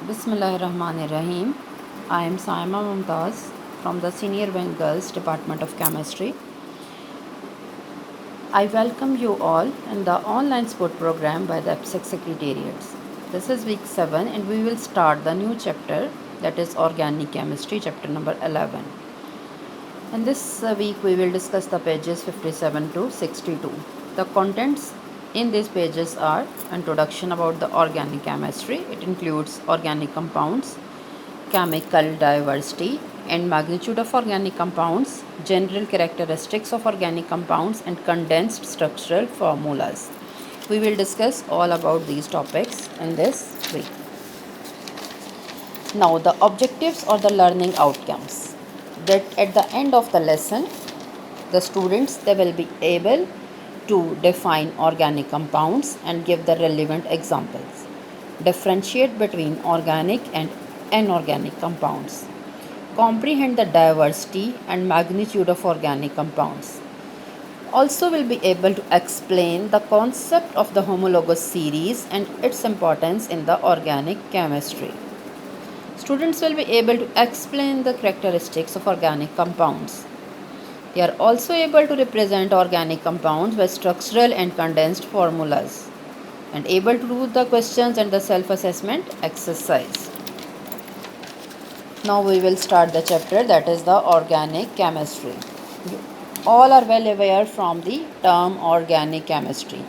Bismillahirrahmanirrahim. I am Saima Mumtaz from the Senior Bank Girls Department of Chemistry. I welcome you all in the online sport program by the EPSEC Secretariats. This is week 7 and we will start the new chapter, that is Organic Chemistry, chapter number 11. In this week we will discuss the pages 57 to 62. The contents in these pages are introduction about the organic chemistry. It includes organic compounds, chemical diversity and magnitude of organic compounds, general characteristics of organic compounds and condensed structural formulas. We will discuss all about these topics in this week. Now the objectives or the learning outcomes, that at the end of the lesson the students they will be able to define organic compounds and give the relevant examples, differentiate between organic and inorganic compounds, comprehend the diversity and magnitude of organic compounds. Also will be able to explain the concept of the homologous series and its importance in the organic chemistry. Students will be able to explain the characteristics of organic compounds. They are also able to represent organic compounds by structural and condensed formulas and able to do the questions and the self-assessment exercise. Now we will start the chapter, that is the organic chemistry. You all are well aware from the term organic chemistry.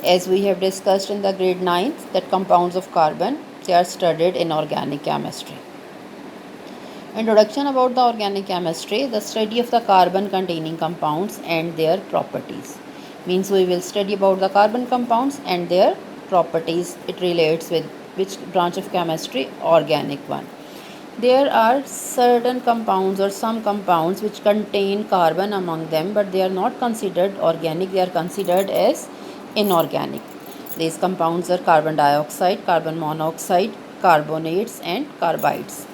As we have discussed in the grade 9th that compounds of carbon, they are studied in organic chemistry. Introduction about the organic chemistry, the study of the carbon containing compounds and their properties. Means we will study about the carbon compounds and their properties. It relates with which branch of chemistry? Organic one. There are certain compounds or some compounds which contain carbon among them, but they are not considered organic, they are considered as inorganic. These compounds are carbon dioxide, carbon monoxide, carbonates and carbides.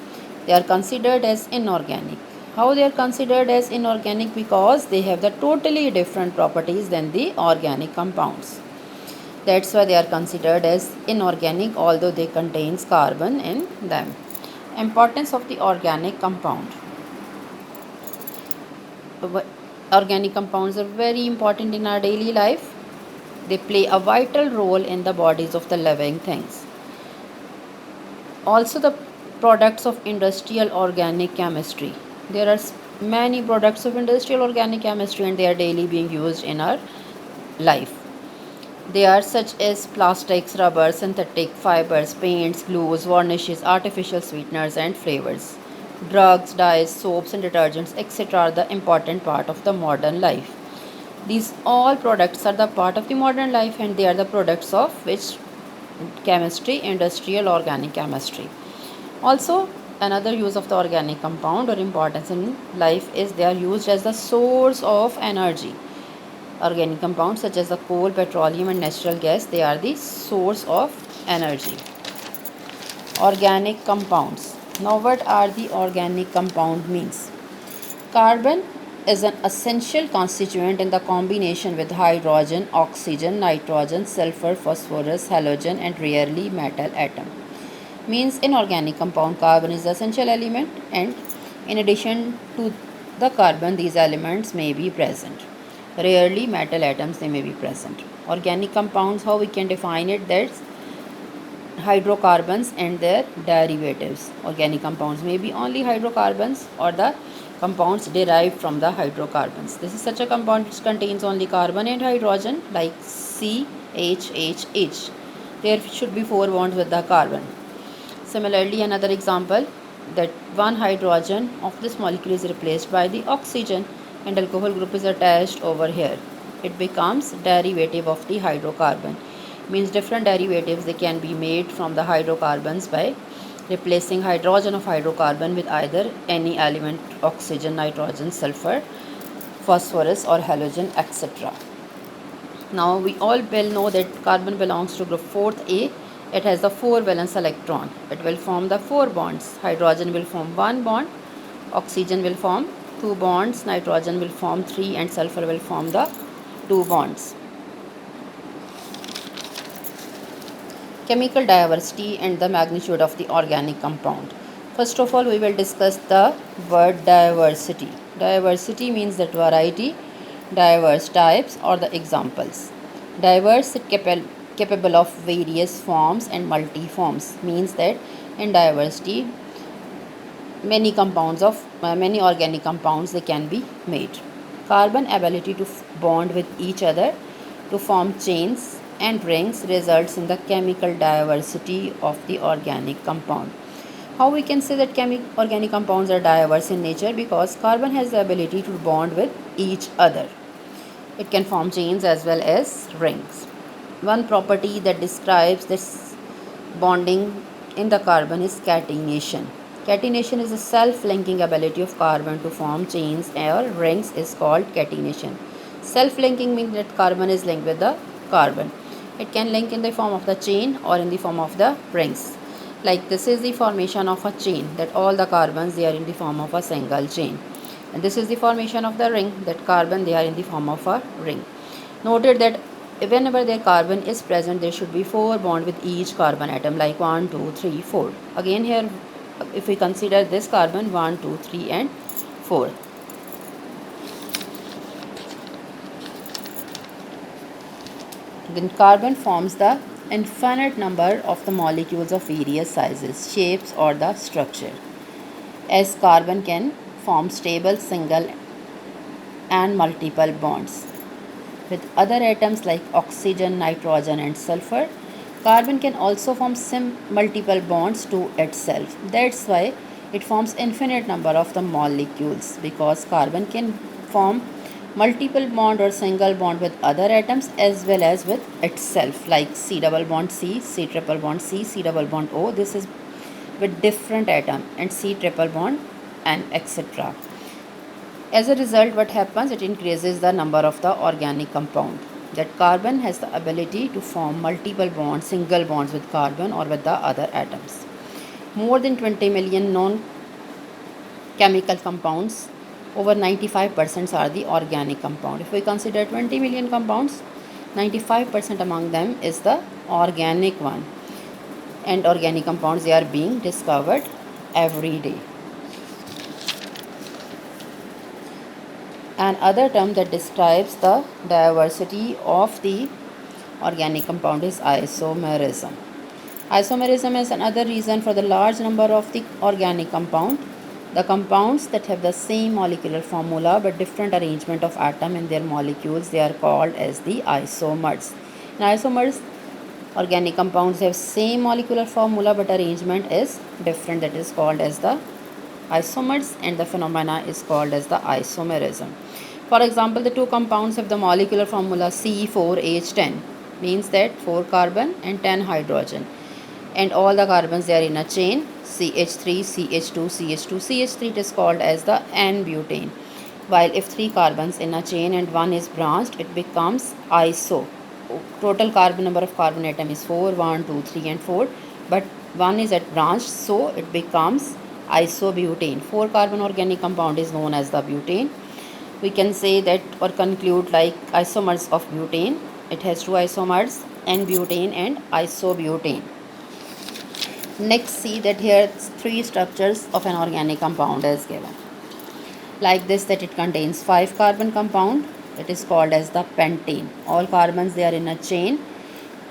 They are considered as inorganic. How they are considered as inorganic? Because they have the totally different properties than the organic compounds. That's why they are considered as inorganic, although they contains carbon in them. Importance of the organic compound. Organic compounds are very important in our daily life. They play a vital role in the bodies of the living things. Also the products of industrial organic chemistry. There are many products of industrial organic chemistry and they are daily being used in our life. They are such as plastics, rubber, synthetic fibers, paints, glues, varnishes, artificial sweeteners and flavors. Drugs, dyes, soaps and detergents, etc. are the important part of the modern life. These all products are the part of the modern life and they are the products of which chemistry, industrial organic chemistry. Also, another use of the organic compound or importance in life is they are used as the source of energy. Organic compounds such as the coal, petroleum and natural gas, they are the source of energy. Organic compounds. Now what are the organic compound means? Carbon is an essential constituent in the combination with hydrogen, oxygen, nitrogen, sulfur, phosphorus, halogen and rarely metal atom. Means in organic compound carbon is the essential element and in addition to the carbon these elements may be present. Rarely metal atoms they may be present. Organic compounds, how we can define it? That's hydrocarbons and their derivatives. Organic compounds may be only hydrocarbons or the compounds derived from the hydrocarbons. This is such a compound which contains only carbon and hydrogen like CHHH. There should be 4 bonds with the carbon. Similarly, another example that one hydrogen of this molecule is replaced by the oxygen and alcohol group is attached over here. It becomes derivative of the hydrocarbon. Means different derivatives they can be made from the hydrocarbons by replacing hydrogen of hydrocarbon with either any element oxygen, nitrogen, sulfur, phosphorus or halogen, etc. Now we all well know that carbon belongs to group 4th A. It has the 4 valence electron. It will form the 4 bonds. Hydrogen will form 1 bond, oxygen will form 2 bonds, nitrogen will form 3 and sulfur will form the 2 bonds. Chemical diversity and the magnitude of the organic compound. First of all, we will discuss the word diversity. Diversity means that variety, diverse types, or the examples. Diverse, capable of various forms and multi-forms, means that in diversity many organic compounds they can be made. Carbon ability to bond with each other to form chains and rings results in the chemical diversity of the organic compound. How we can say that organic compounds are diverse in nature? Because carbon has the ability to bond with each other. It can form chains as well as rings. One property that describes this bonding in the carbon is catenation. Catenation is a self-linking ability of carbon to form chains or rings is called catenation. Self-linking means that carbon is linked with the carbon. It can link in the form of the chain or in the form of the rings. Like this is the formation of a chain, that all the carbons they are in the form of a single chain. And this is the formation of the ring, that carbon they are in the form of a ring. Noted that whenever their carbon is present, there should be 4 bond with each carbon atom, like 1, 2, 3, 4. Again here, if we consider this carbon 1, 2, 3 and 4. Then carbon forms the infinite number of the molecules of various sizes, shapes or the structure. As carbon can form stable single and multiple bonds with other atoms like oxygen, nitrogen and sulfur, carbon can also form multiple bonds to itself. That's why it forms infinite number of the molecules, because carbon can form multiple bond or single bond with other atoms as well as with itself, like C double bond C, C triple bond C, C double bond O. This is with different atom, and C triple bond and etc. As a result, what happens? It increases the number of the organic compound. That carbon has the ability to form multiple bonds, single bonds with carbon or with the other atoms. More than 20 million known chemical compounds, over 95% are the organic compound. If we consider 20 million compounds, 95% among them is the organic one. And organic compounds, they are being discovered every day. Another term that describes the diversity of the organic compound is isomerism. Isomerism is another reason for the large number of the organic compound. The compounds that have the same molecular formula but different arrangement of atom in their molecules, they are called as the isomers. In isomers, organic compounds have same molecular formula but arrangement is different, that is called as the isomers, and the phenomena is called as the isomerism. For example, the two compounds have the molecular formula C4H10, means that 4 carbon and 10 hydrogen, and all the carbons they are in a chain, CH3, CH2, CH2, CH3, it is called as the N-butane. While if 3 carbons in a chain and 1 is branched, it becomes iso. Total carbon number of carbon atom is 4, 1, 2, 3 and 4, but 1 is at branched, so it becomes isobutane. 4 carbon organic compound is known as the butane. We can say that or conclude like isomers of butane. It has 2 isomers, N-butane and isobutane. Next, see that here 3 structures of an organic compound is given. Like this, that it contains 5 carbon compound. It is called as the pentane. All carbons they are in a chain.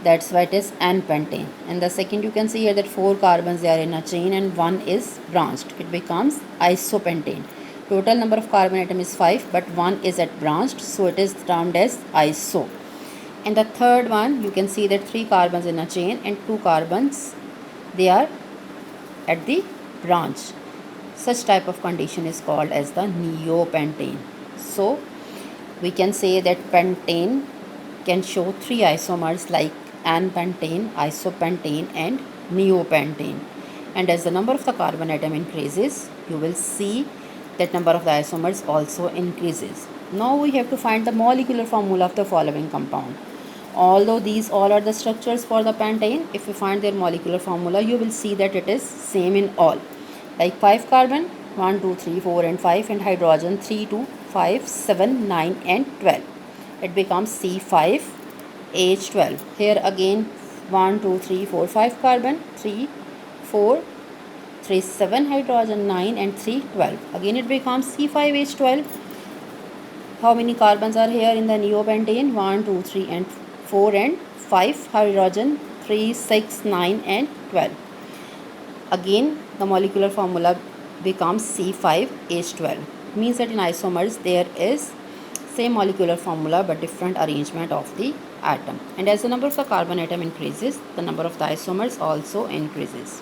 That's why it is N-pentane. And the second, you can see here that 4 carbons they are in a chain and 1 is branched. It becomes isopentane. Total number of carbon atom is 5, but 1 is at branched, so it is termed as iso. And the third one, you can see that 3 carbons in a chain and 2 carbons they are at the branch. Such type of condition is called as the neopentane. So we can say that pentane can show 3 isomers like N-pentane, isopentane and neopentane. And as the number of the carbon atom increases, you will see that number of the isomers also increases. Now we have to find the molecular formula of the following compound. Although these all are the structures for the pentane, if you find their molecular formula, you will see that it is same in all. Like 5 carbon, 1, 2, 3, 4 and 5, and hydrogen 3, 2, 5, 7, 9 and 12. It becomes C5H12. Here again 1 2 3 4 5 carbon, 3 4 3 7 hydrogen, 9 and 3 12. Again it becomes C5H12. How many carbons are here in the neopentane? 1 2 3 and 4 and 5 hydrogen, 3 6 9 and 12. Again the molecular formula becomes C5H12. Means that in isomers there is same molecular formula but different arrangement of the atom, and as the number of the carbon atom increases, the number of the isomers also increases.